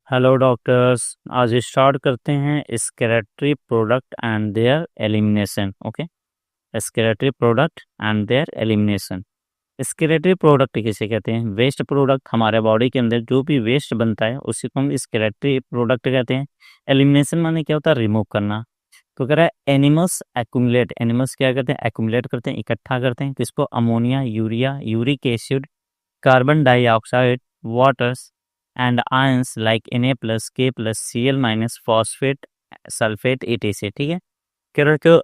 Hello doctors. आज start करते हैं excretory product and their elimination. Okay, excretory product and their elimination. Excretory product किसे कहते हैं? वेस्ट प्रोडक्ट, हमारे बॉडी के अंदर जो भी वेस्ट बनता है उसी को हम स्केलेटरी प्रोडक्ट कहते हैं। एलिमिनेशन माने क्या होता है? रिमूव करना। तो कह रहा है एनिमल्स एक्यूमुलेट, एनिमल्स क्या करते हैं? एक्यूमुलेट करते हैं, इकट्ठा करते हैं। किसको? Ammonia, urea, uric acid, carbon dioxide, waters and ions like Na plus, K plus, Cl minus, phosphate, sulphate, etc। ठीक है, कह जो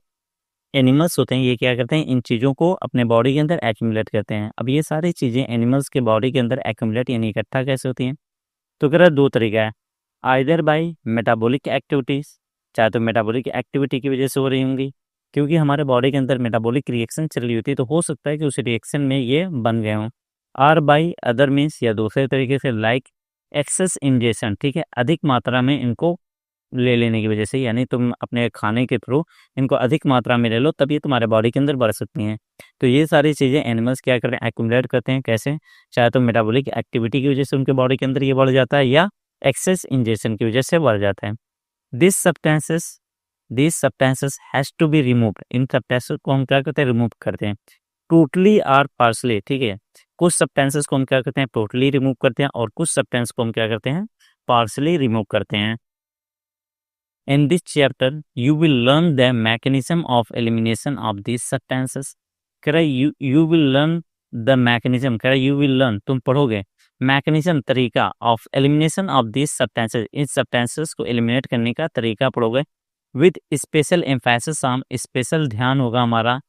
एनिमल्स होते हैं ये क्या करते हैं? इन चीज़ों को अपने बॉडी के अंदर एक्यूमुलेट करते हैं। अब ये सारी चीज़ें एनिमल्स के बॉडी के अंदर एक्यूमुलेट यानी इकट्ठा कैसे होती हैं? तो कह रहा है दो तरीका है। आइदर बाई मेटाबॉलिक एक्टिविटीज़, चाहे तो मेटाबॉलिक एक्टिविटी की वजह से हो रही होंगी, क्योंकि हमारे बॉडी के अंदर मेटाबॉलिक रिएक्शन चल रही होती है तो हो सकता है कि उस रिएक्शन में ये बन गए हों। आर बाई अदर मीन्स, या दूसरे तरीके से लाइक एक्सेस इंजेशन। ठीक है, अधिक मात्रा में इनको ले लेने की वजह से, यानी तुम अपने खाने के थ्रू इनको अधिक मात्रा में ले लो तब ये तुम्हारे बॉडी के अंदर बढ़ सकती हैं। तो ये सारी चीज़ें एनिमल्स क्या करते हैं? एक्यूमुलेट करते हैं। कैसे? चाहे तो मेटाबॉलिक एक्टिविटी की वजह से उनके बॉडी के अंदर ये बढ़ जाता है, या एक्सेस इंजेशन की वजह से बढ़ जाता है। This substances this substances has to be removed. इन सब्सटेंसेस को हम क्या करते हैं? रिमूव करते हैं, टोटली और पार्शली। ठीक है, कुछ सब्सटेंसेस को हम क्या करते हैं? टोटली रिमूव करते हैं, और कुछ सब्सटेंस को हम क्या करते हैं? पार्शली रिमूव करते हैं। In this chapter, you will learn the mechanism of elimination of these substances. कह रहा है you will learn the mechanism, कह रहा है you will learn, तुम पढ़ोगे mechanism, तरीका of elimination of these substances, in substances को eliminate करने का तरीका पढ़ोगे। with special emphasis, हम स्पेशल ध्यान होगा हमारा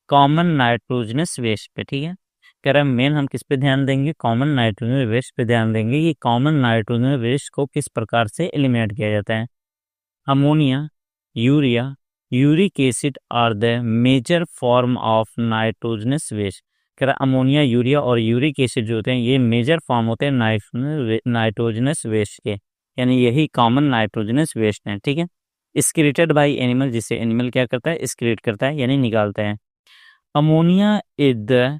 कॉमन नाइट्रोजनस वेस्ट पे। ठीक है, कह रहा है मेन हम किस पे ध्यान देंगे? कॉमन नाइट्रोजन वेस्ट पे ध्यान देंगे। ये कॉमन नाइट्रोजन वेस्ट को किस प्रकार से एलिमिनेट किया जाता है? Ammonia, urea, uric acid are the major form of nitrogenous waste. कह रहा अमोनिया, यूरिया और यूरिक एसिड जो होते हैं ये मेजर फॉर्म होते हैं नाइट्रोजनस वेस्ट के, यानी यही कॉमन नाइट्रोजनस वेस्ट हैं। ठीक है, एक्सक्रीटेड बाय एनिमल, जिसे एनिमल क्या करता है? एक्सक्रीट करता है यानी निकालता है। Ammonia is the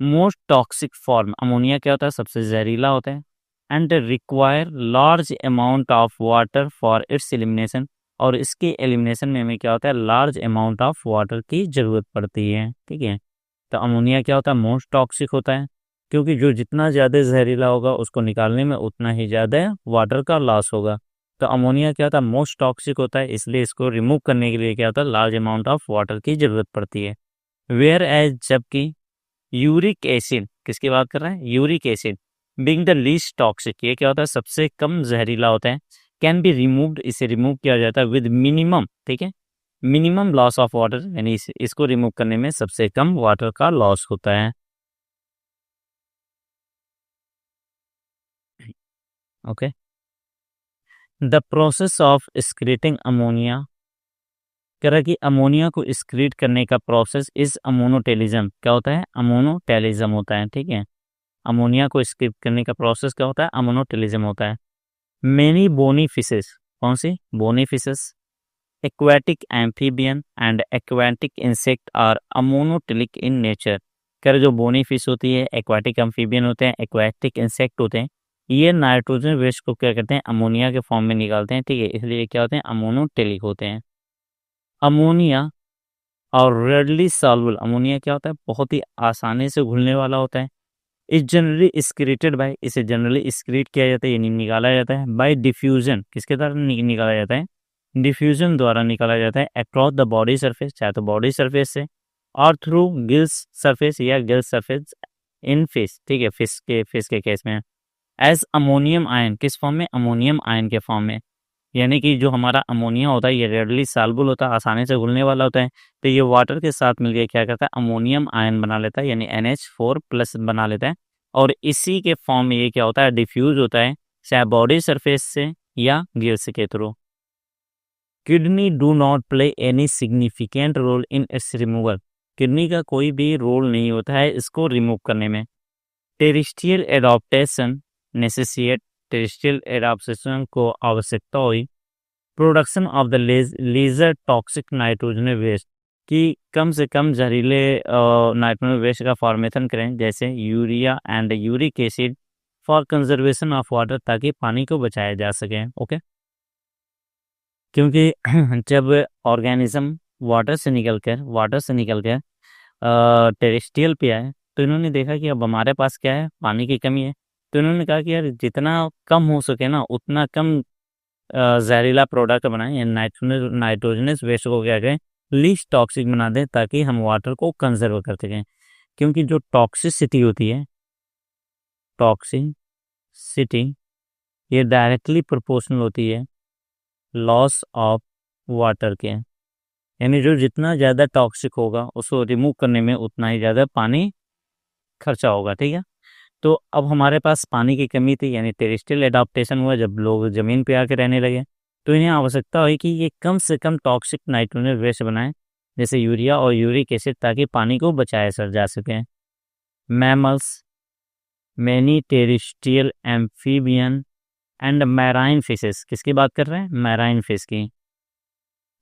most toxic form, ammonia क्या होता है? सबसे जहरीला होता है। And require large amount of water for its elimination, और इसके एलिमिनेशन में हमें क्या होता है? लार्ज अमाउंट ऑफ वाटर की ज़रूरत पड़ती है। ठीक है, तो अमोनिया क्या होता है? मोस्ट टॉक्सिक होता है, क्योंकि जो जितना ज़्यादा जहरीला होगा उसको निकालने में उतना ही ज़्यादा वाटर का लॉस होगा। तो अमोनिया क्या होता है? मोस्ट टॉक्सिक होता है, इसलिए इसको रिमूव करने के लिए क्या होता है? लार्ज अमाउंट ऑफ वाटर की ज़रूरत पड़ती है। वेयर एज, जबकि यूरिक एसिड, किसकी बात कर रहे हैं? Uric acid being the least toxic, ये क्या होता है? सबसे कम जहरीला होता है। कैन बी रिमूव्ड, इसे रिमूव किया जाता है विद मिनिमम, ठीक है, मिनिमम लॉस ऑफ वाटर, यानी इसको रिमूव करने में सबसे कम वाटर का लॉस होता है। Okay, the process of excreting ammonia, कह रहा है कि अमोनिया को एक्सक्रीट करने का प्रोसेस इज अमोनोटेलिज्म। क्या होता है? अमोनोटेलिज्म होता है। ठीक है, अमोनिया को एक्सक्रीट करने का प्रोसेस क्या होता है? अमोनोटेलिज्म होता है। मेनी बोनी फिशेस, कौन सी? Bony fishes, aquatic amphibian and aquatic insect are ammonotelic in nature. कर जो बोनी फिश होती है, एक्वाटिक एम्फीबियन होते हैं, एक्वाटिक इंसेक्ट होते हैं, ये नाइट्रोजन वेस्ट को क्या करते हैं? अमोनिया के फॉर्म में निकालते हैं। ठीक है, इसलिए क्या होते हैं? अमोनोटेलिक होते हैं। अमोनिया और रेडली सॉल्युबल, अमोनिया क्या होता है? बहुत ही आसानी से घुलने वाला होता है। इज जनरली एक्सक्रीटेड बाय, इसे जनरली एक्सक्रीट किया जाता है यानी निकाला जाता है बाय डिफ्यूजन, किसके द्वारा निकाला जाता है? डिफ्यूजन द्वारा निकाला जाता है अक्रॉस द बॉडी सरफेस, चाहे तो बॉडी सरफेस से, और थ्रू गिल्स सरफेस या गिल्स सरफेस इन फिश। ठीक है, फिश के केस में एज अमोनियम आयन, किस फॉर्म में? अमोनियम आयन के फॉर्म में, यानी कि जो हमारा अमोनिया होता है ये रेडली सॉल्युबल होता है, आसानी से घुलने वाला होता है, तो ये वाटर के साथ मिलकर क्या करता है? अमोनियम आयन बना लेता है, यानी NH4+ बना लेता है, और इसी के फॉर्म में ये क्या होता है? डिफ्यूज होता है, चाहे बॉडी सरफेस से या गिल्स के थ्रू। Kidney do not play any significant role in its removal, kidney का कोई भी रोल नहीं होता है इसको रिमूव करने में। Terrestrial adaptation necessitate, terrestrial adaptation को आवश्यकता हुई production of the lesser toxic nitrogen waste, कि कम से कम जहरीले नाइट्रोजन वेस्ट का फॉर्मेशन करें, जैसे urea and uric acid for conservation of water, ताकि पानी को बचाया जा सके। ओके, क्योंकि जब ऑर्गेनिज्म वाटर से निकल कर टेरेस्ट्रियल पे आए, तो इन्होंने देखा कि अब हमारे पास क्या है, पानी की कमी है। तो इन्होंने कहा कि यार जितना कम हो सके ना, उतना कम जहरीला प्रोडक्ट बनाएं, या नाइट्रोजनस वेस्ट को क्या करें, लीस्ट टॉक्सिक बना दें, ताकि हम वाटर को कंजर्व कर सकें। क्योंकि जो टॉक्सिसिटी होती है, टॉक्सिसिटी, ये डायरेक्टली प्रोपोर्शनल होती है लॉस ऑफ वाटर के। यानी जो जितना ज़्यादा टॉक्सिक होगा, उसको रिमूव करने में उतना ही ज़्यादा पानी खर्चा होगा। ठीक है, तो अब हमारे पास पानी की कमी थी, यानी टेरेस्ट्रियल एडाप्टेशन हुआ, जब लोग ज़मीन पे आके रहने लगे, तो इन्हें आवश्यकता हुई कि ये कम से कम टॉक्सिक नाइट्रोजन वेस्ट बनाएं, जैसे यूरिया और यूरिक एसिड, ताकि पानी को बचाया जा सके। Mammals, many terrestrial amphibian and marine fishes, किसकी बात कर रहे हैं, मैराइन फिश की,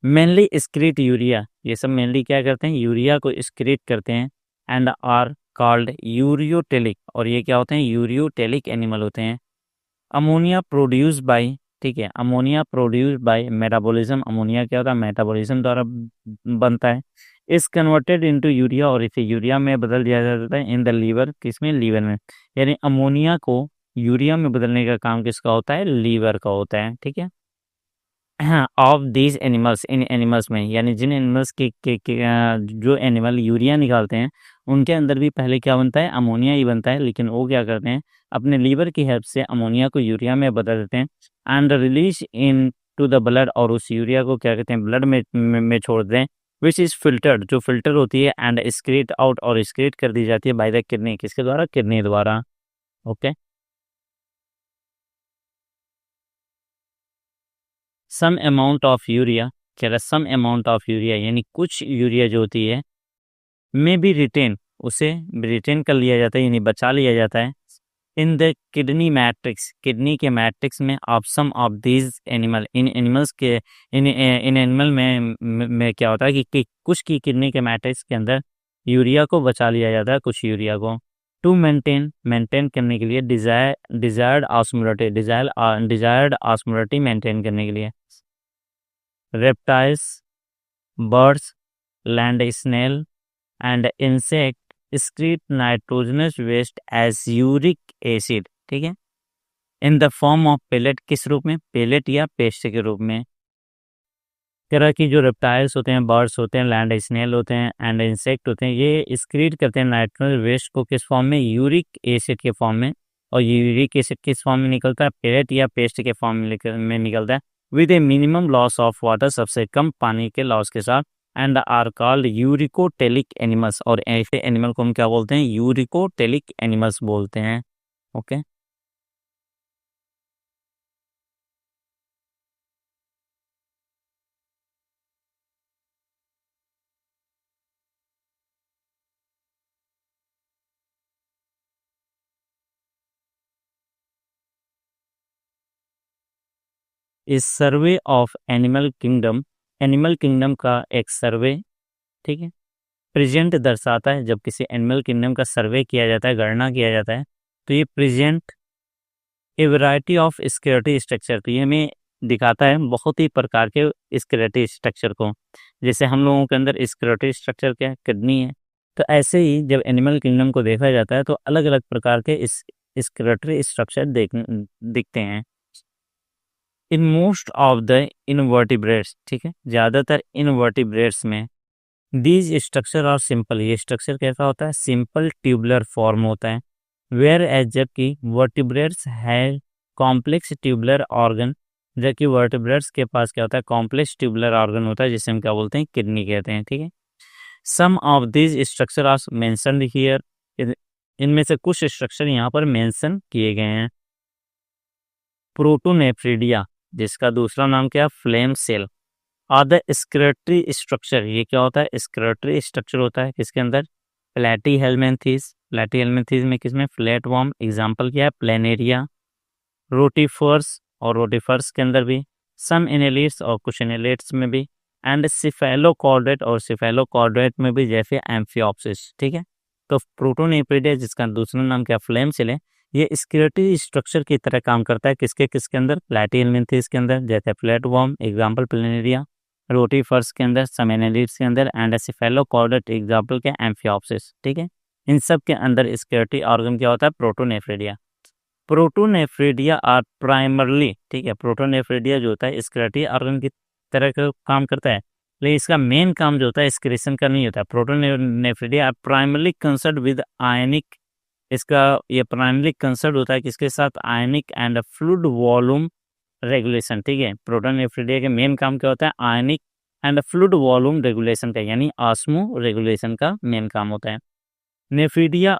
मेनली स्क्रीट यूरिया, ये सब मेनली क्या करते हैं, यूरिया को स्क्रीट करते हैं, एंड आर कॉल्ड यूरियोटेलिक, और ये क्या होते हैं, यूरियोटेलिक एनिमल होते हैं। अमोनिया प्रोड्यूस बाय, ठीक है, ammonia produce by metabolism, ammonia क्या होता है, मेटाबॉलिज्म द्वारा बनता है। इस कन्वर्टेड इनटू यूरिया, और इसे यूरिया में बदल दिया जाता है इन द लीवर, किसमें, लीवर में। यानी अमोनिया को यूरिया में बदलने का काम किसका होता है, लीवर का होता है। ठीक है, हाँ, of these animals, in animals में, यानी जिन एनिमल्स जो एनिमल यूरिया निकालते हैं, उनके अंदर भी पहले क्या बनता है, अमोनिया ही बनता है, लेकिन वो क्या करते हैं, अपने लीवर की हेल्प से अमोनिया को यूरिया में बदल देते हैं, and release into the blood, और उस यूरिया को क्या कहते हैं, ब्लड में छोड़ देते हैं, विच इज फिल्टर्ड, जो फिल्टर होती है, एंड स्क्रीट आउट, और स्क्रीट कर दी जाती है बाय द किडनी, किसके द्वारा, किडनी द्वारा। Okay, some amount of urea, कह रहा सम अमाउंट ऑफ यूरिया, यानी कुछ यूरिया जो होती है, में भी रिटेन, उसे रिटेन कर लिया जाता है, यानी बचा लिया जाता है, in the kidney matrix, kidney के मैट्रिक्स में, of some of these animal, इन एनिमल्स के, इन एनिमल में क्या होता है कि कुछ की किडनी के मैट्रिक्स के अंदर यूरिया को बचा लिया जाता है, कुछ यूरिया को, टू मेंटेन करने के लिए, डिजायर्ड ऑस्मोलिटी मेंटेन करने के लिए। Reptiles, birds, land snail and insect excrete nitrogenous waste as uric acid, ठीक है, in the form of pellet, किस रूप में, पेलेट या पेस्ट के रूप में। तरह की जो रेप्टाइल्स होते हैं, बर्ड्स होते हैं, लैंड स्नेल होते हैं, एंड इंसेक्ट होते हैं, ये एक्सक्रीट करते हैं नाइट्रोजन वेस्ट को, किस फॉर्म में, यूरिक एसिड के फॉर्म में। और यूरिक एसिड किस फॉर्म में निकलता है, पेलेट या पेस्ट के फॉर्म में निकलता है, with a minimum loss of water, सबसे कम पानी के लॉस के साथ, and are called uricotelic animals, और ऐसे एनिमल को हम क्या बोलते हैं, यूरिकोटेलिक एनिमल्स बोलते हैं। ओके, इस सर्वे ऑफ एनिमल किंगडम का एक सर्वे, ठीक है, प्रेजेंट दर्शाता है, जब किसी एनिमल किंगडम का सर्वे किया जाता है, गणना किया जाता है, तो ये present A variety of skeletal structure, तो ये हमें दिखाता है बहुत ही प्रकार के स्केलेटल स्ट्रक्चर को। जैसे हम लोगों के अंदर स्केलेटल स्ट्रक्चर क्या है, किडनी है, तो ऐसे ही जब एनिमल किंगडम को देखा जाता है, तो अलग अलग प्रकार के इस स्केलेटल स्ट्रक्चर दिखते हैं। In most of the invertebrates, ठीक है, ज़्यादातर इनवर्टिब्रेट्स में, दीज स्ट्रक्चर और सिंपल, ये स्ट्रक्चर कैसा होता है, सिंपल ट्यूबुलर फॉर्म होता है, वेयर एज, जबकि वर्टिब्रेट्स है कॉम्प्लेक्स ट्यूबुलर ऑर्गन, जबकि वर्टिब्रेट्स के पास क्या होता है, कॉम्प्लेक्स ट्यूबुलर ऑर्गन होता है, जिसे हम क्या बोलते हैं, किडनी कहते हैं। ठीक है, some of these structure are mentioned here, इनमें से कुछ स्ट्रक्चर यहाँ पर मेंशन किए गए हैं। प्रोटोनेफ्रिडिया, जिसका दूसरा नाम क्या है, फ्लेम सेल, और द स्क्लेटरी स्ट्रक्चर, ये क्या होता है, स्क्लेटरी स्ट्रक्चर होता है, किसके अंदर, प्लेटी हेलमिन्थीज में, किसमें, फ्लैट वर्म, एग्जाम्पल क्या है, प्लेनेरिया, रोटीफर्स, और रोटीफर्स के अंदर भी, सम इनेलिट्स, और कुछ इनेलिट्स में भी, एंड सिफेलोकॉर्डेट, और सिफेलोकॉर्डेट में भी, जैसे एम्फियोप्सिस। ठीक है, तो प्रोटोनेफ्रिडिया, जिसका दूसरा नाम क्या, फ्लेम सेल है, ये स्केलेटरी स्ट्रक्चर की तरह काम करता है किसके किसके अंदर, प्लैटिहेल्मिन्थेस के अंदर, जैसे फ्लैटवर्म एग्जाम्पल प्लेनेरिया, रोटीफर्स के अंदर, सेमेनेलिड्स के अंदर, एंड सेफेलोकॉर्डेट एग्जाम्पल के एम्फियोप्सिस। ठीक है, इन सब के अंदर स्केलेटरी ऑर्गन क्या होता है, प्रोटोनेफ्रिडिया। प्रोटोनेफ्रिडिया आर प्राइमरली, ठीक है, प्रोटोनेफ्रिडिया जो होता है स्केलेटरी ऑर्गन की तरह का काम करता है, लेकिन इसका मेन काम जो होता है एक्सक्रीशन का नहीं होता है। Protonephridia are primarily concern with ionic, इसका ये प्राइमरी कंसर्न होता है किसके साथ, ionic and fluid volume regulation. ठीक है, प्रोटोनेफ्रिडिया के मेन काम क्या होता है, ionic and fluid volume regulation का, यानी ऑस्मो रेगुलेशन का मेन काम होता है। Nephridia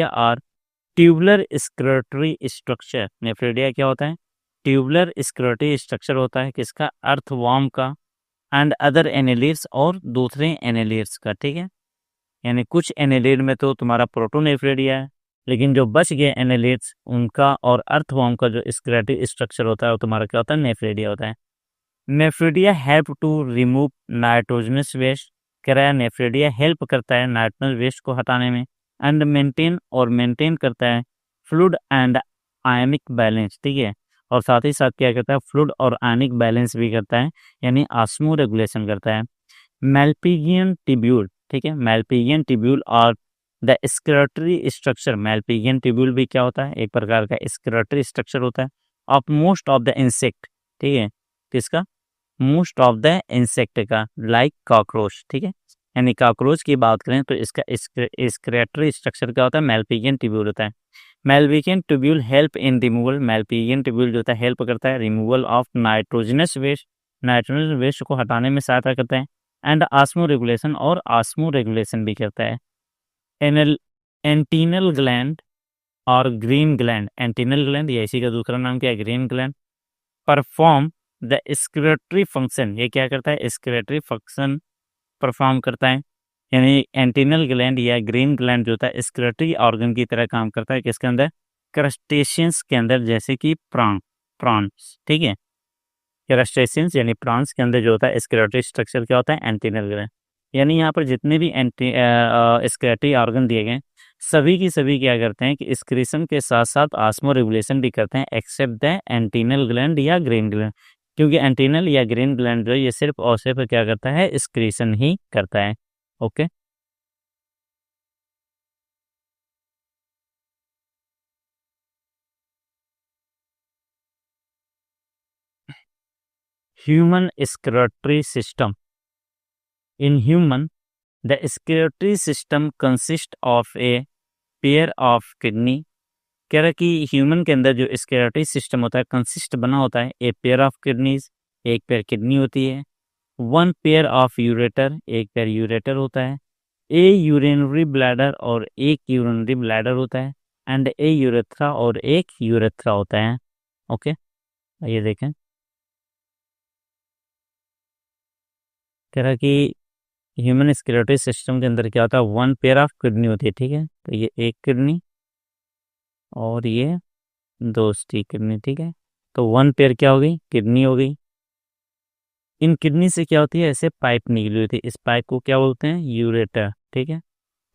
are tubular excretory structure. Nephridia क्या होता है, ट्यूबुलर स्क्लेरोटरी स्ट्रक्चर होता है किसका, अर्थवॉर्म का, एंड अदर एनेलिड्स और दूसरे एनेलिड्स का। ठीक है, यानी कुछ एनेलिड में तो तुम्हारा प्रोटोनेफ्रिडिया है, लेकिन जो बच गए एनेलिड्स उनका और अर्थवॉर्म का जो स्क्लेरोटरी स्ट्रक्चर होता है वो तुम्हारा क्या होता है, नेफ्रिडिया होता है। Nephridia help to remove nitrogenous waste, कह रहा है नेफ्रिडिया हेल्प करता है नाइट्रोजनस वेस्ट को हटाने में, एंड मेंटेन करता है फ्लूइड एंड आयनिक बैलेंस। ठीक है, और साथ ही साथ क्या करता है, फ्लूइड और आयनिक बैलेंस भी करता है, यानी ऑस्मो रेगुलेशन करता है। मैल्पिगियन ट्यूब्यूल, ठीक है, मैल्पिगियन ट्यूब्यूल और द स्क्लेरोटरी स्ट्रक्चर। मैल्पिगियन ट्यूब्यूल भी क्या होता है, एक प्रकार का स्क्लेरोटरी स्ट्रक्चर होता है of most of the insect. ठीक है, किसका, मोस्ट ऑफ द इंसेक्ट का, लाइक कॉकरोच। ठीक है, यानी कॉकरोच की बात करें तो इसका स्क्लेरोटरी स्ट्रक्चर क्या होता है, मैल्पिगियन ट्यूब्यूल होता है। Malpighian tubule help in removal, Malpighian tubule जो होता है हेल्प करता है removal of nitrogenous waste, nitrogenous waste को हटाने में सहायता करता है, एंड ऑस्मो रेगुलेशन, और ऑस्मो रेगुलेशन भी करता है। एनल एंटीनल ग्लैंड और ग्रीन ग्लैंड, एंटीनल ग्लैंड ये इसी का दूसरा नाम क्या है, green gland, perform the excretory function. ये क्या करता है, स्क्लेरोटरी फंक्शन परफॉर्म करता है, यानी एंटीनल ग्लैंड या ग्रीन ग्लैंड जो होता है स्क्लेरोटरी ऑर्गन की तरह काम करता है किसके अंदर, क्रस्टेशियंस के अंदर, जैसे कि प्रॉन्स। ठीक है, क्रस्टेशियंस यानी प्रॉन्स के अंदर जो होता है स्क्लेरोटरी स्ट्रक्चर क्या होता है, एंटीनल ग्लैंड। यानी यहाँ पर जितने भी स्क्लेरोटरी ऑर्गन दिए गए सभी की सभी क्या करते हैं कि स्क्रीशन के साथ साथ ऑस्मो रेगुलेशन भी करते हैं, एक्सेप्ट द एंटीनल ग्लैंड या ग्रीन ग्लैंड, क्योंकि एंटीनल या ग्रीन ग्लैंड जो है ये सिर्फ और सिर्फ क्या करता है, स्क्रीशन ही करता है। Okay, human excretory system. In human the excretory system consist of a pair of kidney. कह रहा है कि ह्यूमन के अंदर जो स्क्लेरोटरी सिस्टम होता है कंसिस्ट बना होता है ए पेयर ऑफ किडनीज, एक पेयर किडनी होती है, वन पेयर ऑफ यूरेटर, एक पेयर यूरेटर होता है, ए यूरिनरी ब्लैडर और एक यूरिनरी ब्लैडर होता है, एंड ए यूरेथ्रा और एक यूरेथ्रा होता है। ओके, ये देखें, कह रहा है कि ह्यूमन स्क्लेरोटरी सिस्टम के अंदर क्या होता है, वन पेयर ऑफ किडनी होती है। ठीक है, तो ये एक किडनी और ये दोस्ती किडनी। ठीक है, तो वन पेयर क्या हो गई, किडनी हो गई। इन किडनी से क्या होती है, ऐसे पाइप निकली होती है, इस पाइप को क्या बोलते हैं, यूरेटर। ठीक है,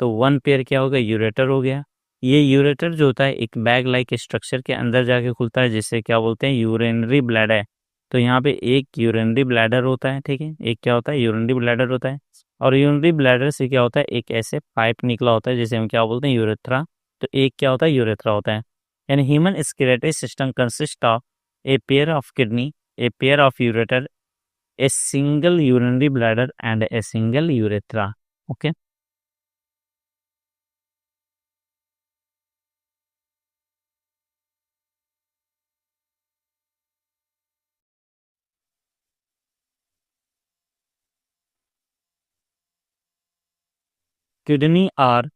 तो वन पेयर क्या हो गया, यूरेटर हो गया। ये यूरेटर जो होता है एक बैग लाइक स्ट्रक्चर के अंदर जाके खुलता है, जिसे क्या बोलते हैं, यूरिनरी ब्लैडर। तो यहाँ पे एक यूरिनरी ब्लैडर होता है। ठीक है, एक क्या होता है, यूरिनरी ब्लैडर होता है, और यूरिनरी ब्लैडर से क्या होता है, एक ऐसे पाइप निकला होता है जिसे हम क्या बोलते हैं, यूरेथ्रा। तो एक क्या होता है, यूरेथ्रा होता है। यानी human skeletal system consist of a pair of kidney, a pair of ureter, a single urinary bladder and a single urethra. Okay, kidney are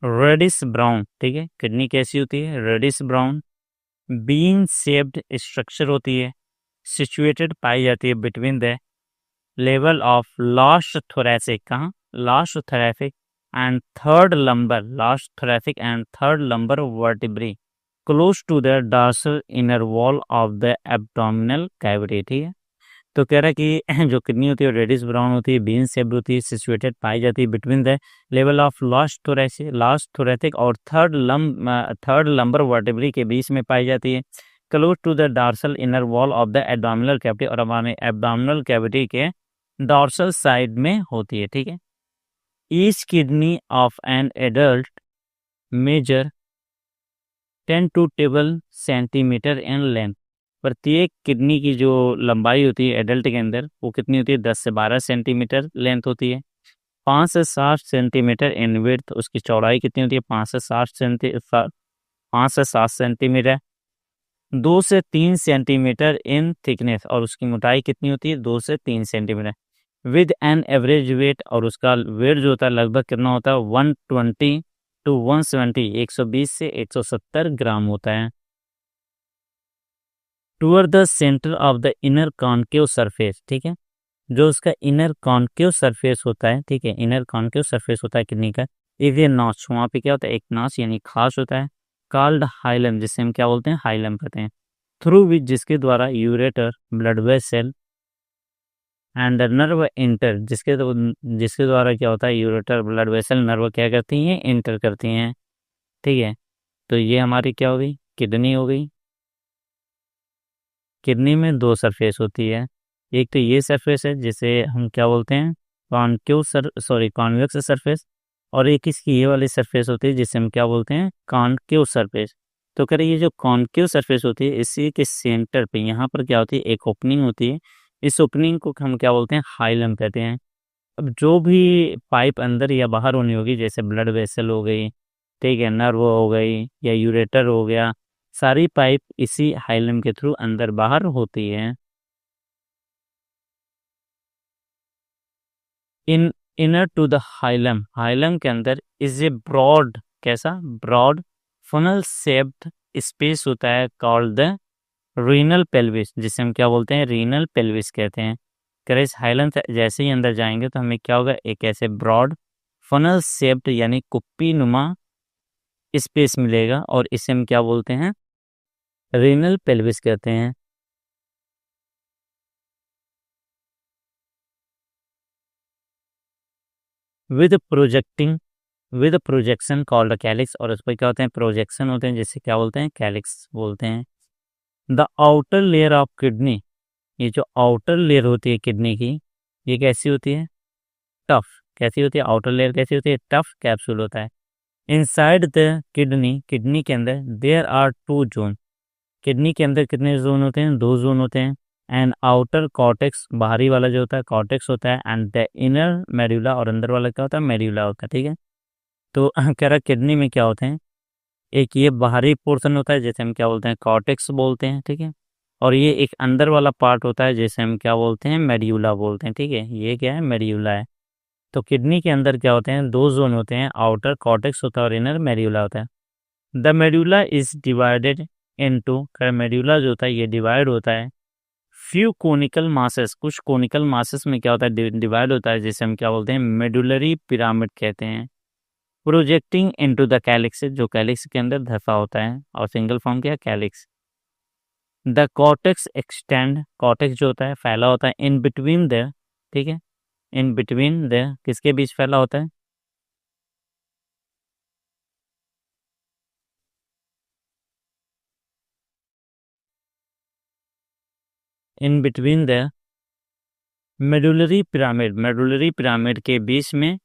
reddish brown. ठीक है, किडनी कैसी होती है, reddish brown, bean shaped structure होती है, situated पाई जाती है between the level of last thoracic, कहाँ, last thoracic and third lumbar, last thoracic and third lumbar vertebrae, close to the dorsal inner wall of the abdominal cavity. ठीक है, तो कह रहा है कि जो किडनी होती है रेडिश ब्राउन होती है, बीन शेप्ड होती है, सिचुएटेड पाई जाती है between the level of last thoracic और थर्ड लंबर वर्टेब्री के बीच में पाई जाती है, close to the dorsal inner wall of the abdominal cavity, और हमारे एब्डोमिनल कैविटी के डॉर्सल साइड में होती है। ठीक है। Each kidney of an adult measure 10 to 12 centimetre in length. प्रत्येक किडनी की जो लंबाई होती है एडल्ट के अंदर वो कितनी होती है? 10 से 12 सेंटीमीटर लेंथ होती है। 5 से 7 सेंटीमीटर इन विड्थ, उसकी चौड़ाई कितनी होती है? 5 से 7 सेंटीमीटर। 2 से 3 सेंटीमीटर इन थिकनेस, और उसकी मोटाई कितनी होती है? 2 से 3 centimetre. With an average weight, और उसका वेट जो होता है लगभग कितना होता है? 120 to 170, 120 से 170 ग्राम होता है। Toward the centre of the inner concave surface, ठीक है, जो उसका इनर कॉन्केव सरफेस होता है, ठीक है, इनर कॉन्केव सरफेस होता है किडनी का, इज ए नॉच, वहाँ पे क्या होता है? एक नॉच यानी खास होता है, कॉल्ड हाइलम, जिसे हम क्या बोलते हैं? हाइलम कहते हैं, थ्रू विच, जिसके द्वारा ureter, blood vessel and nerve inter, जिसके द्वारा क्या होता है? यूरेटर, ब्लड वेसल, नर्व क्या करती हैं? इंटर करती हैं। ठीक है। तो ये हमारी क्या हो गई? किडनी हो गई। किडनी में दो सरफेस होती है, एक तो ये सरफेस है जिसे हम क्या बोलते हैं? कॉन्वेक्स सरफेस, और एक इसकी ये वाली सरफेस होती है जिसे हम क्या बोलते हैं? Concave surface. तो कह रहे ये जो कॉनकेव सरफेस होती है इसी के सेंटर पे यहाँ पर क्या होती है? एक ओपनिंग होती है, इस ओपनिंग को हम क्या बोलते हैं? हाइलम कहते हैं। अब जो भी पाइप अंदर या बाहर होनी होगी, जैसे ब्लड वेसल हो गई, ठीक है, नर्व हो गई, या यूरेटर हो गया, सारी पाइप इसी हाइलम के थ्रू अंदर बाहर होती है। In inner to the hilum, hilum के अंदर इज ए ब्रॉड, कैसा? ब्रॉड फनल शेप्ड स्पेस होता है, कॉल्ड द रीनल पेल्विस, जिसे हम क्या बोलते हैं? रीनल पेल्विस कहते हैं। करेज हाइलम से जैसे ही अंदर जाएंगे तो हमें क्या होगा? एक ऐसे ब्रॉड फनल शेप्ड यानी कुप्पी नुमा स्पेस मिलेगा, और इसे हम क्या बोलते हैं? रीनल पेल्विस कहते हैं। विद प्रोजेक्शन कॉल्ड कैलिक्स, और उस पर क्या होते हैं? प्रोजेक्शन होते हैं, जिसे क्या बोलते हैं? कैलिक्स बोलते हैं। The outer layer of kidney, ये जो आउटर लेयर होती है किडनी की, ये कैसी होती है? टफ। कैसी होती है? आउटर लेयर कैसी होती है? टफ कैप्सूल होता है। इनसाइड द किडनी, किडनी के अंदर देयर आर 2 जोन, किडनी के अंदर कितने जोन होते हैं? 2 जोन होते हैं। एंड आउटर कॉर्टेक्स, बाहरी वाला जो होता है कॉर्टेक्स होता है, एंड द इनर मेड्यूला, और अंदर वाला क्या होता है? मेड्यूला होता है। ठीक है। तो कह रहा किडनी में क्या होते हैं? एक ये बाहरी पोर्शन होता है जैसे हम क्या बोलते हैं? कॉर्टेक्स बोलते हैं। ठीक है। और ये एक अंदर वाला पार्ट होता है जैसे हम क्या बोलते हैं? मेड्यूला बोलते हैं। ठीक है। ये क्या है? मेड्यूला है। तो किडनी के अंदर क्या होते हैं? 2 जोन होते हैं, आउटर कॉर्टेक्स होता है और इनर मेड्यूला होता है। The medulla is divided into, medulla जो होता है ये डिवाइड होता है फ्यू कोनिकल मासेस, कुछ कोनिकल मासेस में क्या होता है? डिवाइड होता है, जिसे हम क्या बोलते हैं? मेडुलरी पिरामिड कहते हैं। प्रोजेक्टिंग इनटू द कैलिक्स, जो कैलिक्स के अंदर धसा होता है, और सिंगल फॉर्म क्या है? Calyx. The cortex extend, cortex जो होता है फैला होता है इन बिटवीन द, ठीक है, इन बिटवीन द, किसके बीच फैला होता है? In between the medullary pyramid के बीच में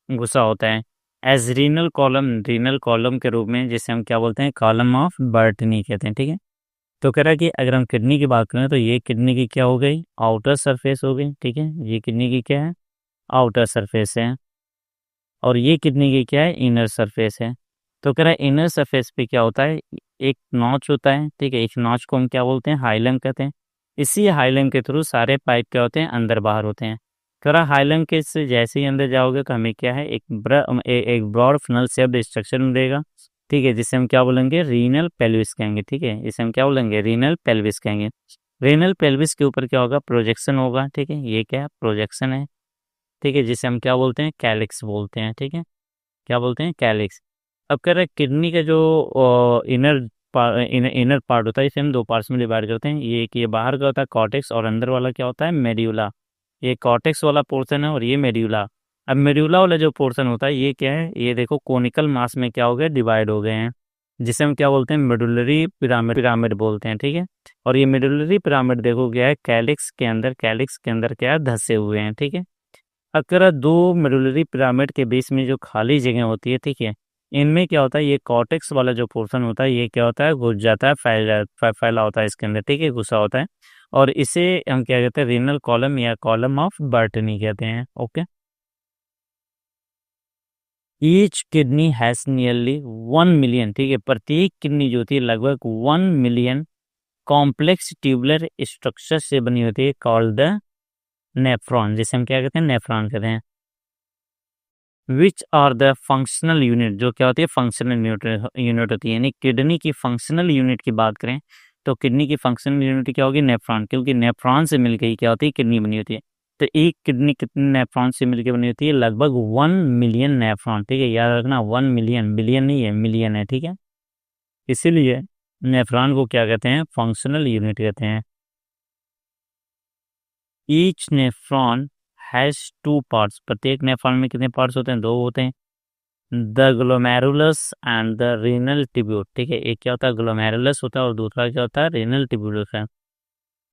घुसा होता है। एज रीनल कॉलम के रूप में, जिसे हम क्या बोलते हैं? कॉलम ऑफ बर्टनी कहते हैं। ठीक है। तो कह रहा है कि अगर हम किडनी की बात करें तो ये किडनी की क्या हो गई? आउटर सरफेस हो गई। ठीक है। ये किडनी की क्या है? आउटर सरफेस है। और ये किडनी की क्या है? इनर सरफेस है। तो कह रहा है इनर सरफेस पे क्या होता है? एक नॉच होता है। ठीक है। इस नॉच को हम क्या बोलते हैं? हाइलम कहते हैं। इसी हाइलम के थ्रू सारे पाइप क्या होते हैं? अंदर बाहर होते हैं। कह रहा हाइलम के से जैसे ही अंदर जाओगे तो हमें क्या है? एक ब्रॉड फनल शेप्ड स्ट्रक्चर मिलेगा। ठीक है। जिसे हम क्या बोलेंगे? रीनल पेल्विस कहेंगे। ठीक है। इसे हम क्या बोलेंगे? रीनल पेल्विस कहेंगे। रीनल पेल्विस के ऊपर क्या होगा? प्रोजेक्शन होगा। ठीक है। ये क्या है? प्रोजेक्शन है। ठीक है। जिसे हम क्या बोलते हैं? कैलिक्स बोलते हैं। ठीक है। क्या बोलते हैं? कैलिक्स। अब कह रहे हैं किडनी का जो इनर इनर पार्ट होता है, इसे हम दो पार्ट्स में डिवाइड करते हैं। ये बाहर का होता है कॉर्टेक्स और अंदर वाला क्या होता है मेड्यूला। ये कॉर्टेक्स वाला पोर्शन है और ये मेड्यूला। अब मेड्यूला वाला जो पोर्शन होता है ये क्या है, ये देखो कोनिकल मास में क्या हो गया, डिवाइड हो गए हैं, जिसे हम क्या बोलते हैं मेडुलरी पिरामिड बोलते हैं, ठीक है। और ये मेडुलरी पिरामिड देखो क्या है, कैलिक्स के अंदर क्या है, धसे हुए हैं, ठीक है। अगर दो मेडुलरी पिरामिड के बीच में जो खाली जगह होती है, ठीक है, इनमें क्या होता है, ये कॉर्टेक्स वाला जो पोर्शन होता है ये क्या होता है, घुस जाता है, फैला होता है इसके अंदर, ठीक है, घुसा होता है। और इसे हम क्या कहते हैं, रीनल कॉलम या कॉलम ऑफ बर्टनी कहते हैं। Okay. Each kidney has nearly 1 million, ठीक है, प्रत्येक किडनी जो होती है लगभग 1 मिलियन कॉम्प्लेक्स ट्यूबुलर स्ट्रक्चर से बनी होती है, कॉल्ड द नेफ्रॉन, जिसे हम क्या कहते हैं, नेफ्रॉन कहते हैं। Which are the functional unit, जो क्या होती है, फंक्शनल यूनिट होती है, यानी किडनी की फंक्शनल यूनिट की बात करें तो किडनी की फंक्शनल यूनिट क्या होगी, नेफ्रॉन, क्योंकि नेफ्रॉन से मिलकर ही क्या होती है, किडनी बनी होती है। तो एक किडनी कितने नेफ्रॉन से मिलकर बनी होती है, लगभग 1 मिलियन नेफ्रॉन, ठीक है, याद रखना 1 मिलियन, बिलियन नहीं है, मिलियन है, ठीक है। इसीलिए नेफ्रॉन को क्या कहते हैं, फंक्शनल यूनिट कहते हैं। ईच नेफ्रॉन हैज 2 पार्ट्स, प्रत्येक नेफ्रॉन में कितने पार्ट्स होते हैं, 2 होते हैं। The glomerulus and the renal tubule, ठीक है, एक क्या होता है ग्लोमेरुलस होता है और दूसरा क्या होता है रीनल ट्यूब्यूल होता है।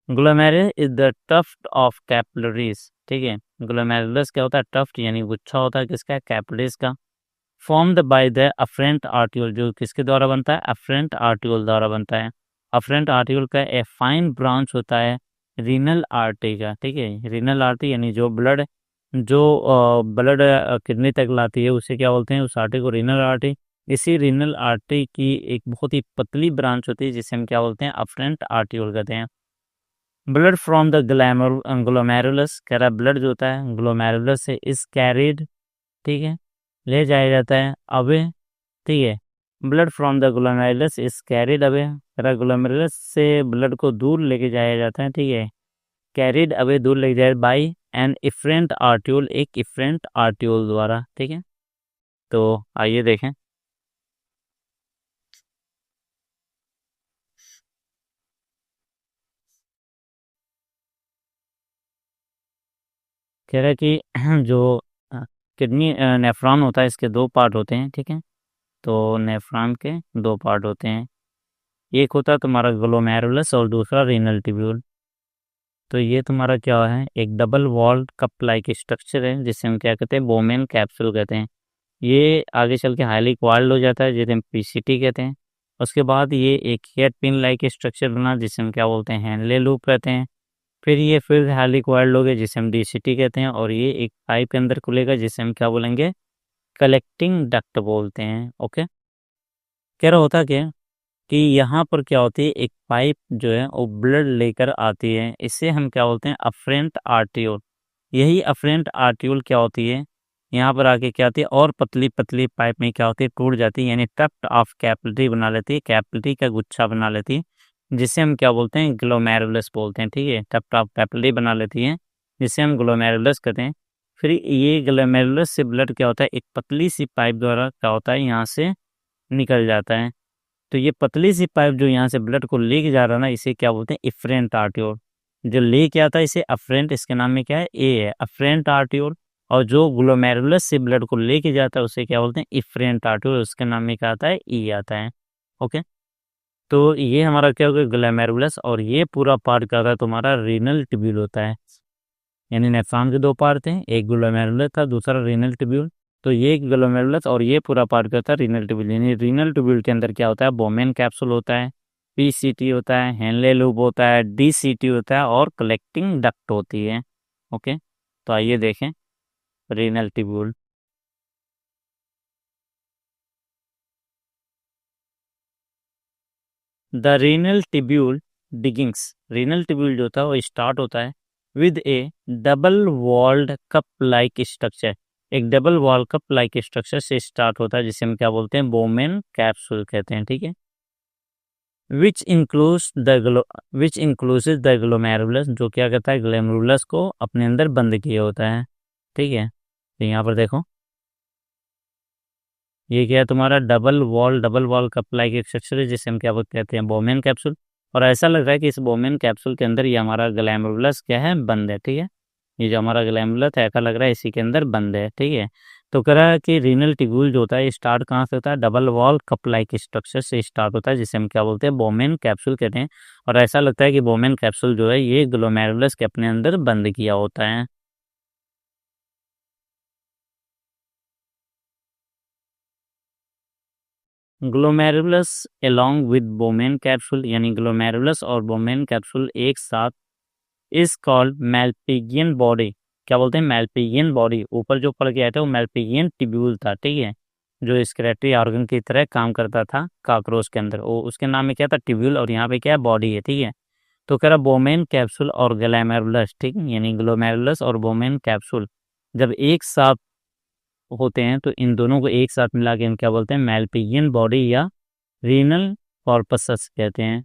Glomerulus is the tuft of capillaries, ठीक है, ग्लोमेरुलस क्या होता है, टफ्ट यानी गुच्छा होता है किसका, कैपिलरीज का। Formed by the afferent arteriole, जो किसके द्वारा बनता है, अफरेंट आर्टियोल द्वारा बनता है। अफरेंट आर्टियोल का ए फाइन ब्रांच होता है रीनल आर्टरी का, ठीक है, रीनल आर्टरी यानी जो ब्लड किडनी तक लाती है उसे क्या बोलते हैं, उस आर्टरी को रीनल आर्टरी। इसी रीनल आर्टरी की एक बहुत ही पतली ब्रांच होती है जिसे हम क्या बोलते हैं, अफरेंट आर्टियोल कहते हैं। ब्लड फ्रॉम द ग्लोमेरुलस, कह रहा ब्लड जो होता है ग्लोमेरुलस से इज कैरिड, ठीक है, ले जाया जाता है अवे, ठीक है। Blood from the glomerulus is carried away, कह रहा ग्लोमेरुलस से ब्लड को दूर लेके जाया जाता है, ठीक है, कैरिड अवे दूर ले जाए बाई एन इफरेंट आर्ट्यूल, एक इफरेंट आर्ट्यूल द्वारा, ठीक है। तो आइए देखें, कह रहा है कि जो किडनी नेफ्रॉन होता है इसके 2 पार्ट होते हैं, ठीक है। तो नेफ्रॉन के 2 पार्ट होते हैं, एक होता है तुम्हारा ग्लोमेरुलस और दूसरा रीनल ट्यूब्यूल। तो ये तुम्हारा क्या है, एक double walled cup like structure है जिसे हम क्या कहते हैं, बोमेन कैप्सूल कहते हैं। ये आगे चल के हाईली क्वाल्ड हो जाता है जिसे हम पीसीटी कहते हैं। उसके बाद ये एक हेयर पिन लाइक स्ट्रक्चर बना जिसे हम क्या बोलते हैं, हैंडले लूप कहते हैं। फिर हाईली क्वाल्ड हो गए जिसे हम डीसीटी कहते हैं, और ये एक पाइप के अंदर खुलेगा जिसे हम क्या बोलेंगे, कलेक्टिंग डक्ट बोलते हैं। ओके। कह रहा होता क्या है कि यहाँ पर क्या होती है, एक पाइप जो है वो ब्लड लेकर आती है, इसे हम क्या बोलते हैं, अफरेंट आर्टियोल। यही अफरेंट आर्टियोल क्या होती है, यहाँ पर आके क्या होती है, और पतली पतली पाइप में क्या होती है, टूट जाती है, यानी टफ्ट ऑफ कैपिलरी बना लेती है, कैपिलरी का गुच्छा बना लेती है, जिसे हम क्या बोलते हैं, ग्लोमेरुलस बोलते हैं, ठीक है, टफ्ट ऑफ कैपिलरी बना लेती है जिसे हम ग्लोमेरुलस कहते हैं। फिर ये ग्लोमेरुलस से ब्लड क्या होता है, एक पतली सी पाइप द्वारा क्या होता है, यहाँ से निकल जाता है। तो ये पतली सी पाइप जो यहाँ से ब्लड को लेके जा रहा है ना, इसे क्या बोलते हैं, इफरेंट आर्टियोल। जो लेके आता है इसे अफरेंट, इसके नाम में क्या है, ए है, अफरेंट आर्टियोल। और जो ग्लोमेरुलस से ब्लड को लेके जाता है उसे क्या बोलते हैं, इफरेंट आर्टियोल, उसके नाम में क्या आता है, ई आता है। ओके। तो ये हमारा क्या होगा, ग्लोमेरुलस, और ये पूरा पार्ट क्या होता है तुम्हारा, रीनल ट्यूब्यूल होता है। यानी नेफ्रॉन के 2 पार्ट थे, एक ग्लोमेरुलस था, दूसरा रीनल ट्यूब्यूल। तो ये ग्लोमेरुलस और ये पूरा पार्ट क्या होता है, रीनल ट्यूब्यूल। यानी रीनल ट्यूब्यूल के अंदर क्या होता है, बोमेन कैप्सूल होता है, पीसीटी होता है, हेनले लूप होता है, डीसीटी होता है, और कलेक्टिंग डक्ट होती है। ओके। तो आइए देखें renal tubule. The renal tubule डिगिंग्स, रीनल ट्यूब्यूल जो था वो स्टार्ट होता है with a double walled cup like structure, एक double wall cup like structure से स्टार्ट होता है जिसे हम क्या बोलते हैं, बोमेन कैप्सूल कहते हैं, ठीक है। विच इंक्लूसिव द ग्लोमेरुलस, जो क्या कहता है, ग्लोमेरुलस को अपने अंदर बंद किया होता है, ठीक है। तो यहाँ पर देखो, ये क्या है तुम्हारा डबल वॉल कप लाइक एक स्ट्रक्चर है जिसे हम क्या कहते हैं बोमेन कैप्सूल। और ऐसा लग रहा है कि इस बोमेन कैप्सूल के अंदर ये हमारा ग्लैमेरुलस क्या है बंद है, ठीक है। ये जो हमारा ग्लैमेरुलस है ऐसा लग रहा है इसी के अंदर बंद है, ठीक है। तो कह रहा है कि रीनल टिब्यूल जो होता है ये स्टार्ट कहाँ से होता है, double wall cup like structure से स्टार्ट होता है जिसे हम क्या बोलते हैं बोमेन कैप्सूल कहते हैं। और ऐसा लगता है कि बोमेन कैप्सूल जो है ये ग्लोमेरुलस के अपने अंदर बंद किया होता है। Glomerulus along with Bowman capsule यानी ग्लोमेरुलस और बोमेन कैप्सूल एक साथ इज कॉल्ड मैल्पिगियन बॉडी। क्या बोलते हैं मैल्पिगियन बॉडी। ऊपर जो पढ़ के आया था वो मैल्पिगियन टिब्यूल था, ठीक है, जो स्क्रेटरी ऑर्गन की तरह काम करता था काकरोच के अंदर। वो उसके नाम में क्या था टिब्यूल, और यहाँ पे क्या है बॉडी है, ठीक है। तो कह रहा बोमेन कैप्सूल और ग्लैमेरुलस, ठीक है, यानी ग्लोमेरुलस और बोमेन कैप्सूल जब एक साथ होते हैं तो इन दोनों को एक साथ मिला के हम क्या बोलते हैं मैल्पिगियन बॉडी या रीनल कॉर्पसस कहते हैं।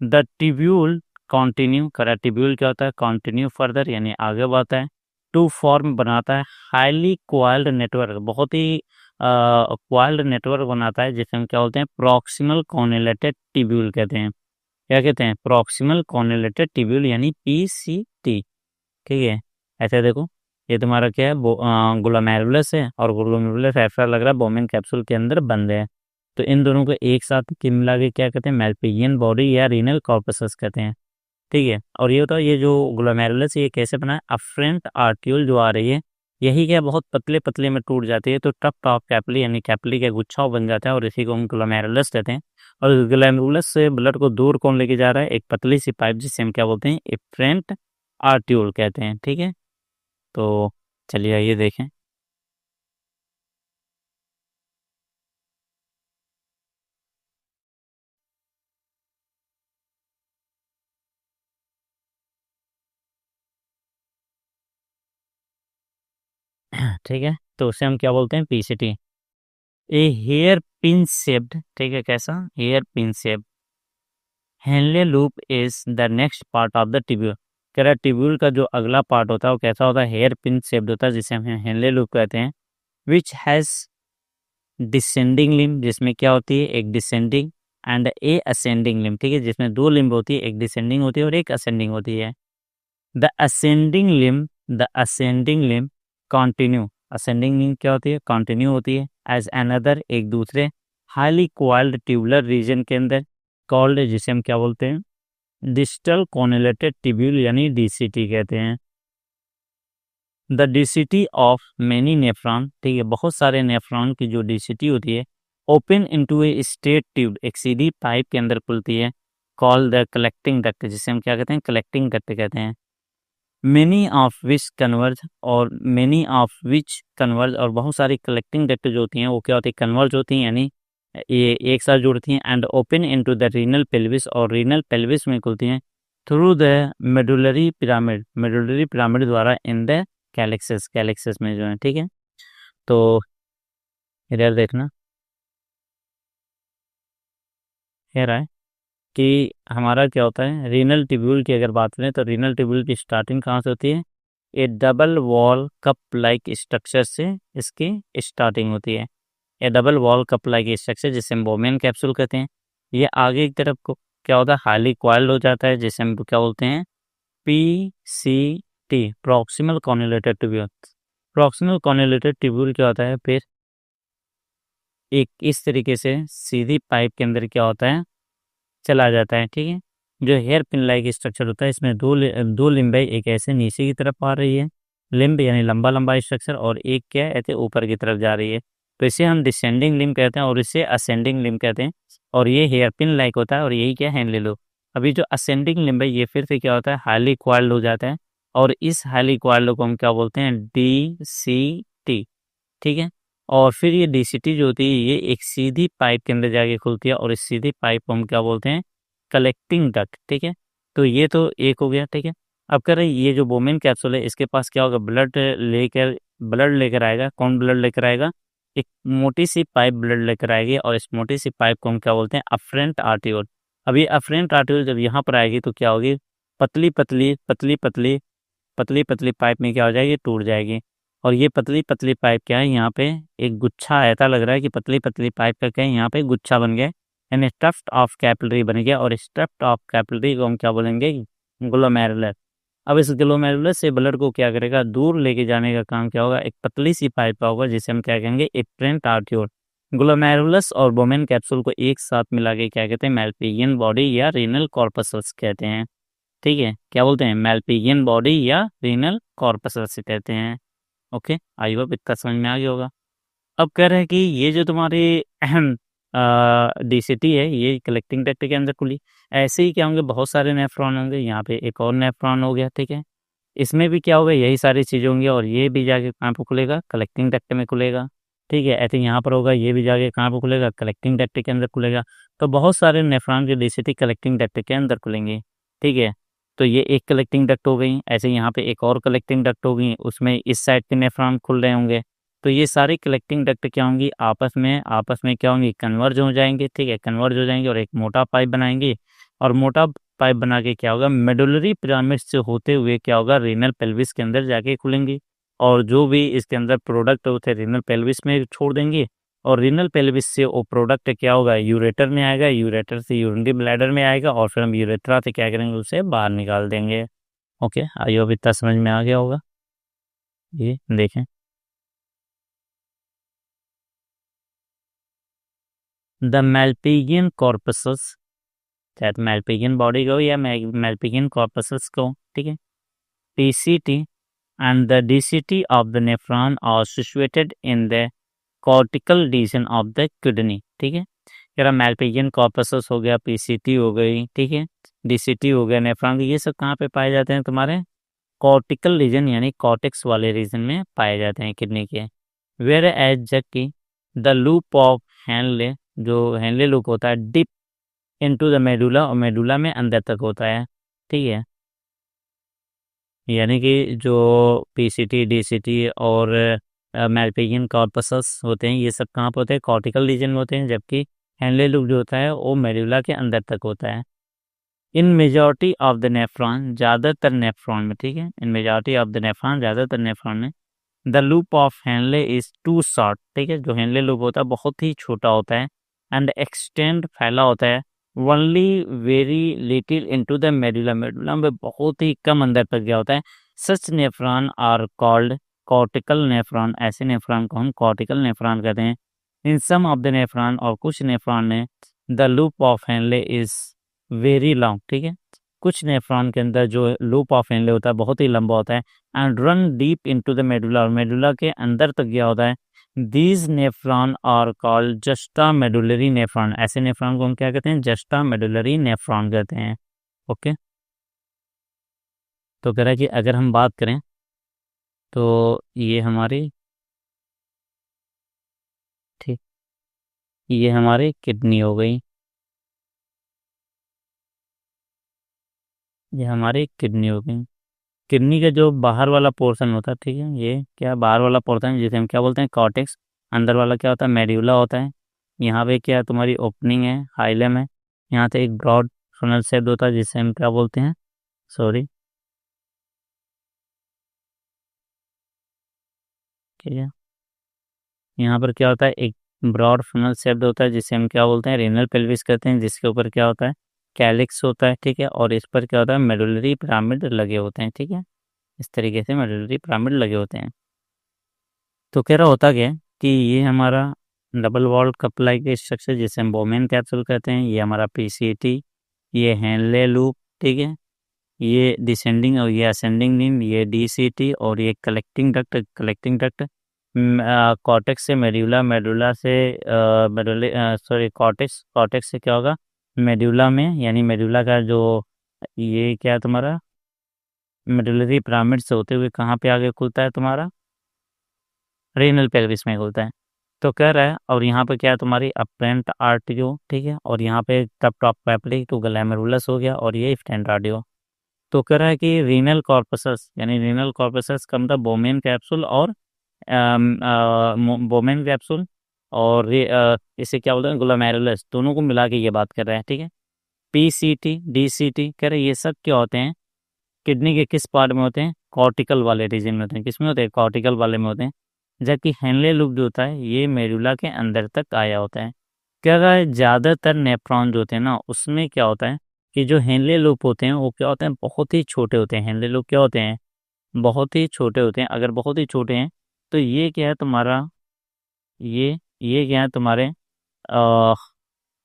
द टिब्यूल कॉन्टिन्यू करा, टिब्यूल क्या होता है कॉन्टिन्यू फर्दर यानी आगे बढ़ता है, टू फॉर्म बनाता है हाईली क्वाइल्ड नेटवर्क, बहुत ही क्वाइल्ड नेटवर्क बनाता है जिसे हम क्या बोलते हैं प्रॉक्सिमल कॉर्नेलेटेड टिब्यूल कहते हैं। क्या कहते हैं प्रॉक्सिमल कॉर्नेलेटेड टिब्यूल यानी PCT, ठीक है। ऐसे देखो ये तुम्हारा क्या है ग्लोमेरुलस है और ग्लोमेरुलस ऐसा लग रहा है बोमेन कैप्सूल के अंदर बंद है। तो इन दोनों को एक साथ के मिला के क्या कहते हैं मैल्पिगियन बॉडी या रीनल कॉर्पसस कहते हैं, ठीक है। और ये होता है ये जो ग्लोमेरुलस ये कैसे बना है अफ्रेंट आर्ट्यूल जो आ रही है यही क्या बहुत पतले पतले में टूट जाती है तो टप टॉप कैपली यानी कैपली का गुच्छाव बन जाता है और इसी को हम ग्लोमेरुलस कहते हैं। और ग्लोमेरुलस से ब्लड को दूर कौन लेके जा रहा है एक पतली सी पाइप जिसे हम क्या बोलते हैं एफ्रेंट आर्ट्यूल कहते हैं, ठीक है। तो चलिए आइए देखें। ठीक है, तो उसे हम क्या बोलते हैं PCT। A hair pin shaped, ठीक है, कैसा hair pin shape. Henle loop is the next part of the tubule. कह रहा टिब्यूल का जो अगला पार्ट होता है वो कैसा होता है हेयर पिन शेप्ड होता है जिसे हम हेनले लूप कहते हैं। विच हैज डिसेंडिंग लिम्ब, जिसमें क्या होती है एक descending and A ascending limb, ठीक है, जिसमें दो लिम्ब होती है एक डिसेंडिंग होती है और एक असेंडिंग होती है। The ascending limb continue, ascending limb क्या होती है कंटिन्यू होती है एज अनदर एक दूसरे हाईली क्वाइल्ड ट्यूबुलर रीजन के अंदर कॉल्ड जिसे हम क्या बोलते हैं डिस्टल कॉर्नेलेटेड टिब्यूल यानी DCT कहते हैं। The DCT of many nephron, ठीक है, बहुत सारे नेफ्रॉन की जो DCT होती है open into a straight tube एक सीधी पाइप के अंदर खुलती है कॉल द कलेक्टिंग डक्ट जिसे हम क्या कहते हैं कलेक्टिंग डक्ट कहते हैं। मेनी ऑफ विच कन्वर्ज और बहुत सारी कलेक्टिंग डक्ट जो होती हैं वो क्या होती है कन्वर्ज होती हैं यानी ये एक साथ जुड़ती हैं and open into the renal pelvis और रीनल पेल्विस में खुलती हैं थ्रू द मेडुलरी पिरामिड द्वारा इन द कैलेक्सिस में जो है, ठीक है। तो इधर देखना कह रहा है कि हमारा क्या होता है रीनल ट्यूब्यूल की अगर बात करें तो रीनल ट्यूब्यूल की स्टार्टिंग कहाँ से होती है ये double wall cup like structure से इसकी स्टार्टिंग होती है। ये double wall cup like structure जिसे हम बोमेन कैप्सूल कहते हैं ये आगे की तरफ को क्या होता है हाईली क्वाइल्ड हो जाता है जिसे हम क्या बोलते हैं PCT proximal convoluted tubule. Proximal convoluted tubule क्या होता है फिर एक इस तरीके से सीधी पाइप के अंदर क्या होता है चला जाता है, ठीक है। जो हेयर पिन लाइक स्ट्रक्चर होता है इसमें दो लिम्बाई एक ऐसे नीचे की तरफ आ रही है लिम्ब यानी लंबा लंबा स्ट्रक्चर और एक क्या है ऐसे ऊपर की तरफ जा रही है तो इसे हम डिसेंडिंग लिम्ब कहते हैं और इसे असेंडिंग लिम्ब कहते हैं। और ये हेयर पिन लाइक होता है और यही क्या है लो। अभी जो असेंडिंग लिम्ब है ये फिर से क्या होता है हाईली क्वाइल्ड हो जाता है और इस हाईली क्वाइल्ड को हम क्या बोलते हैं DCT, ठीक है। और फिर ये DCT जो होती है ये एक सीधी पाइप के अंदर जाके खुलती है और इस सीधी पाइप को हम क्या बोलते हैं कलेक्टिंग डक्ट, ठीक है। तो ये तो एक हो गया, ठीक है। अब कर ये जो बोमेन कैप्सूल है इसके पास क्या होगा ब्लड लेकर आएगा। कौन ब्लड लेकर आएगा एक मोटी सी पाइप ब्लड लेकर आएगी और इस मोटी सी पाइप को हम क्या बोलते हैं अफरेंट आर्टियोल। अब ये अफरेंट आर्टियोल जब यहाँ पर आएगी तो क्या होगी पतली पतली पाइप में क्या हो जाएगी टूट जाएगी और ये पतली पतली पाइप क्या है, यहाँ पे एक गुच्छा ऐसा लग रहा है कि पतली पतली पाइप का क्या है, यहाँ पे गुच्छा बन गया यानी स्टफ्ड ऑफ कैपिलरी बन गया। और स्टफ्ड ऑफ कैपिलरी को हम क्या बोलेंगे, ग्लोमेरुलर। अब इस ग्लोमेरुलर से ब्लड को क्या करेगा, दूर लेके जाने का काम क्या होगा, एक पतली सी पाइप का होगा जिसे हम क्या कहेंगे, एफ्रेंट आर्ट्रियोल। ग्लोमेरुलस और बोमेन कैप्सूल को एक साथ मिला के क्या कहते हैं, मैल्पिगियन बॉडी या रीनल कॉर्पसल्स कहते हैं। ठीक है, क्या बोलते हैं, मैल्पिगियन बॉडी या रीनल कॉर्पसल्स कहते हैं। ओके, आई होप इतना समझ में आ गया होगा। अब कह रहे हैं कि ये जो तुम्हारी डीसीटी है ये कलेक्टिंग डक्ट के अंदर खुली। ऐसे ही क्या होंगे, बहुत सारे नेफ्रॉन होंगे, यहाँ पे एक और नेफ्रॉन हो गया। ठीक है, इसमें भी क्या होगा, यही सारी चीज़ें होंगी और ये भी जाके कहाँ पे खुलेगा, कलेक्टिंग डक्ट में खुलेगा। ठीक है, ऐसे यहाँ पर होगा, ये भी जाके कहाँ पे खुलेगा, कलेक्टिंग डक्ट के अंदर खुलेगा। तो बहुत सारे नेफ्रॉन की डीसीटी कलेक्टिंग डक्ट के अंदर खुलेंगे। ठीक है, तो ये एक कलेक्टिंग डक्ट हो गई, ऐसे यहाँ पे एक और कलेक्टिंग डक्ट हो गई, उसमें इस साइड के नेफ्रॉन खुल रहे होंगे। तो ये सारी कलेक्टिंग डक्ट क्या होंगी, आपस में क्या होंगी, कन्वर्ज हो जाएंगे। ठीक है, कन्वर्ज हो जाएंगे और एक मोटा पाइप बनाएंगे। और मोटा पाइप बना के क्या होगा, मेडुलरी पिरामिड से होते हुए क्या होगा, रीनल पेल्विस के अंदर जाके खुलेंगे। और जो भी इसके अंदर प्रोडक्ट होते हैं रीनल पेल्विस में छोड़ देंगे। और रीनल पेल्विस से वो प्रोडक्ट क्या होगा, यूरेटर में आएगा, यूरेटर से यूरिनरी ब्लैडर में आएगा और फिर हम यूरेथ्रा से क्या करेंगे, उसे बाहर निकाल देंगे। ओके, आई होप इतना समझ में आ गया होगा। ये देखें, द मैल्पिगियन कॉर्पसस, चाहे तो मैल्पिगियन बॉडी को या मैल्पिगियन कॉर्पसस को। ठीक है, PCT and the DCT of the nephron are situated in the cortical region of the kidney. ठीक है, यार मैल्पिगियन कॉर्पसस हो गया, पीसीटी हो गई, ठीक है, डीसीटी हो गया, नेफ्रॉन, ये सब कहाँ पे पाए जाते हैं, तुम्हारे कॉर्टिकल रीजन यानी कॉर्टेक्स वाले रीजन में पाए जाते हैं किडनी के। वेयर एज जबकि द लूप ऑफ हैनले, जो हैनले लूप होता है, डिप इनटू द मेडुला, और मेडुला में अंदर तक होता है। ठीक है, यानी कि जो पीसीटी, डीसीटी और मैल्पिगियन कॉर्पसस होते हैं, ये सब कहाँ पर होते हैं, कॉर्टिकल रीजन में होते हैं, जबकि हैनले लूप जो होता है वो मेडुला के अंदर तक होता है। In majority of the nephron, ज़्यादातर नेफ्रॉन में, ठीक है, in majority of the nephron, ज़्यादातर नेफ्रॉन में, the loop of Henle is too short. ठीक है, जो हैनले लूप होता है बहुत ही छोटा होता है, एंड एक्सटेंड फैला होता है, only very little into the medulla, medulla में बहुत ही कम अंदर तक गया होता है। Such nephron are called cortical nephron, ऐसे नेफ्रॉन को हम कॉर्टिकल नेफ्रॉन कहते हैं। In some of the nephron, और कुछ नेफ्रॉन में, the loop of Henle is very long. ठीक है, कुछ नेफ्रॉन के अंदर जो लूप ऑफ हैनले होता है बहुत ही लंबा होता है, and run deep into the medulla, और मेडुला के अंदर तक गया होता है। These nephron are called juxta medullary nephron, ऐसे नेफ्रॉन को हम क्या कहते हैं, जस्टा मेडुलरी नेफ्रॉन कहते हैं। ओके, तो कह रहा है कि अगर हम बात करें तो ये हमारी, ठीक, ये हमारी किडनी हो गई, ये हमारी किडनी हो गई। किडनी का जो बाहर वाला पोर्शन होता है, ठीक है, ये क्या बाहर वाला पोर्शन है जिसे हम क्या बोलते हैं, कॉर्टेक्स। अंदर वाला क्या होता है, मेड्यूला होता है। यहाँ पे क्या तुम्हारी ओपनिंग है, हाइलम है, यहाँ से एक ब्रॉड फनल शेप होता है जिसे हम क्या बोलते हैं, सॉरी, ठीक है, यहाँ पर क्या होता है, एक ब्रॉड फनल शेप होता है जिसे हम क्या बोलते हैं, रेनल पेल्विस कहते हैं, जिसके ऊपर क्या होता है, कैलिक्स होता है। ठीक है, और इस पर क्या होता है, मेडुलरी पिरामिड लगे होते हैं। ठीक है, इस तरीके से मेडुलरी पिरामिड लगे होते हैं। तो कह रहा होता क्या है कि ये हमारा double wall cup like structure जिसे हम बोमेन कैप्सूल कहते हैं, ये हमारा पीसीटी, ये हैनले लूप, ठीक है, ये डिसेंडिंग और ये असेंडिंग लिम्ब, ये डीसीटी, और ये कलेक्टिंग डक्ट कॉर्टेक्स से मेड्यूला, मेडुला से सॉरी, कॉर्टेक्स से क्या होगा, मेड्यूला में, यानी मेडुला का जो ये क्या है तुम्हारा, मेडुलरी पिरामिड से होते हुए कहाँ पे आगे खुलता है तुम्हारा, रेनल पेल्विस में खुलता है। तो कह रहा है, और यहाँ पे क्या है तुम्हारी अप्रेंट आर्टियो, ठीक है, और यहाँ पे टप टॉप पैपली टू ग्लैमेरुलस हो गया, और ये स्टेंट आर्टियो। तो कह रहा है कि रीनल कॉर्पसस, यानी रीनल कॉर्पसस का मतलब बोमेन कैप्सूल और बोमेन कैप्सूल और इसे क्या बोलते हैं, ग्लोमेरुलस, दोनों को मिला के ये बात कर रहे हैं। ठीक है, पीसीटी, डीसीटी, कह रहे ये सब क्या होते हैं, किडनी के किस पार्ट में होते हैं? कॉर्टिकल वाले रीजन में होते हैं। किस में होते हैं? कॉर्टिकल वाले में होते हैं। जबकि हेनले लूप जो होता है ये मेडुला के अंदर तक आया होता है। क्या होता है, ज़्यादातर नेफ्रॉन जो होते हैं ना उसमें क्या होता है कि जो हेनले लूप होते हैं वो क्या होते हैं, बहुत ही छोटे होते हैं। हेनले लूप क्या होते हैं? बहुत ही छोटे होते हैं। अगर बहुत ही छोटे हैं तो ये क्या है तुम्हारा, ये क्या है तुम्हारे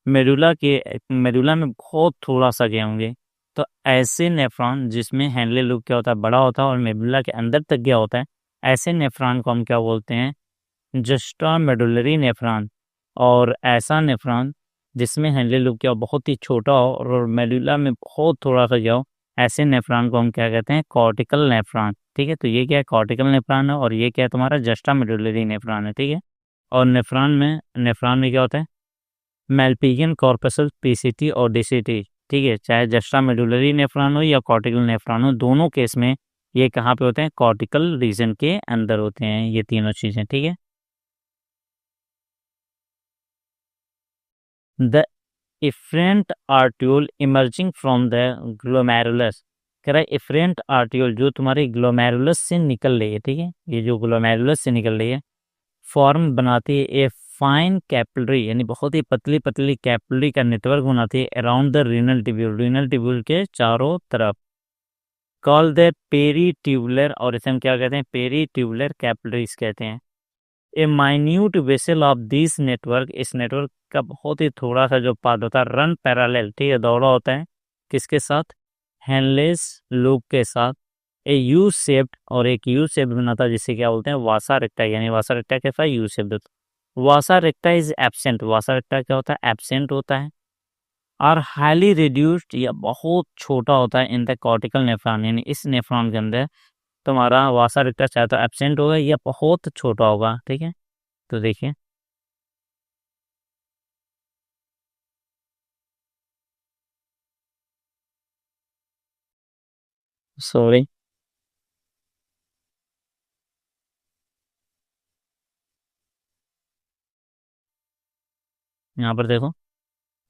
मेडुला में बहुत थोड़ा सा गए होंगे। तो ऐसे नेफ्रॉन जिसमें हेनले लूप क्या होता है, बड़ा होता है और मेडुला के अंदर तक गया होता है, ऐसे नेफ्रॉन को हम क्या बोलते हैं? Juxta medullary nephron. और ऐसा नेफ्रॉन जिसमें हेनले लूप क्या हो, बहुत ही छोटा हो और मेडुला में बहुत थोड़ा सा गया हो, ऐसे नेफ्रॉन को हम क्या कहते हैं? Cortical nephron. ठीक है, तो ये क्या है? कॉर्टिकल नेफ्रॉन है और ये क्या है तुम्हारा? जस्टा मेडुलरी नेफ्रॉन है। ठीक है, और नेफ्रॉन में क्या होता है? मेल्पिगियन कॉर्पसल, पीसीटी और डीसीटी। ठीक है, चाहे जस्टा मेडुलरी नेफ्रॉन हो या कॉर्टिकल नेफ्रॉन हो, दोनों केस में ये कहाँ पे होते हैं? कॉर्टिकल रीजन के अंदर होते हैं ये तीनों चीजें। ठीक है, the efferent arteriole emerging from the glomerulus. कह रहा है इफरेंट आर्ट्यूल जो तुम्हारे ग्लोमेरुलस से निकल रही है। ठीक है, ये जो ग्लोमेरुलस से निकल रही है फॉर्म बनाती है ए फाइन कैपिलरी, यानी बहुत ही पतली पतली कैपिलरी का नेटवर्क बनाती है around the renal tubule, renal tubule के चारों तरफ। कॉल द पेरी ट्यूबुलर, और इसे हम क्या कहते हैं? पेरी ट्यूबुलर कैपिलरीज कहते हैं। A minute vessel of this network, इस नेटवर्क का बहुत ही थोड़ा सा जो पार्ट होता है रन पैरेलल, ठीक है, दौड़ा होता है किसके साथ? हेनलेस लूप के साथ। ए यू शेप्ड, और एक यू शेप बनाता है जिसे क्या बोलते हैं? वासा रेक्टा, यानी वासा रेक्टा कैसा? U shape. Vasa रेक्टा is absent, वासा रेक्टा क्या होता है? एब्सेंट होता है। और हाईली रिड्यूस्ड या बहुत छोटा होता है इन द कॉर्टिकल नेफ्रॉन, यानी इस नेफ्रॉन के अंदर तुम्हारा वासा रेक्टा चाहे तो एब्सेंट होगा या बहुत छोटा होगा। ठीक है, तो देखिए सॉरी, यहाँ पर देखो,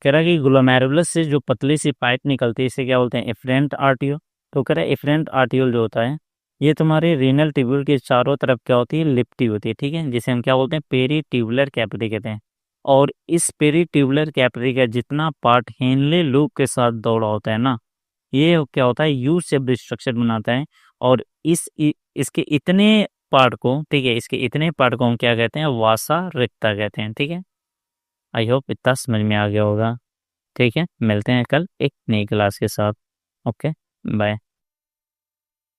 कह रहा है कि ग्लोमेरुलस से जो पतली सी पाइप निकलती है इसे क्या बोलते हैं? Efferent arteriole. तो कह रहा है एफरेंट आर्टियोल जो होता है ये तुम्हारे रीनल ट्यूब्यूल के चारों तरफ क्या होती है? लिपटी होती है। ठीक है, जिसे हम क्या बोलते हैं? पेरी ट्यूबुलर कैपिलरी कहते हैं। और इस पेरी ट्यूबुलर कैपिलरी का जितना पार्ट हेनले लूप के साथ दौड़ा होता है ना, ये क्या होता है? यू शेप स्ट्रक्चर बनाता है। और इसके इतने पार्ट को, ठीक है, इसके इतने पार्ट को हम क्या कहते हैं? वासा रिक्ता कहते हैं। ठीक है, आई होप इतना समझ में आ गया होगा। ठीक है, मिलते हैं कल एक नई क्लास के साथ। Okay, bye.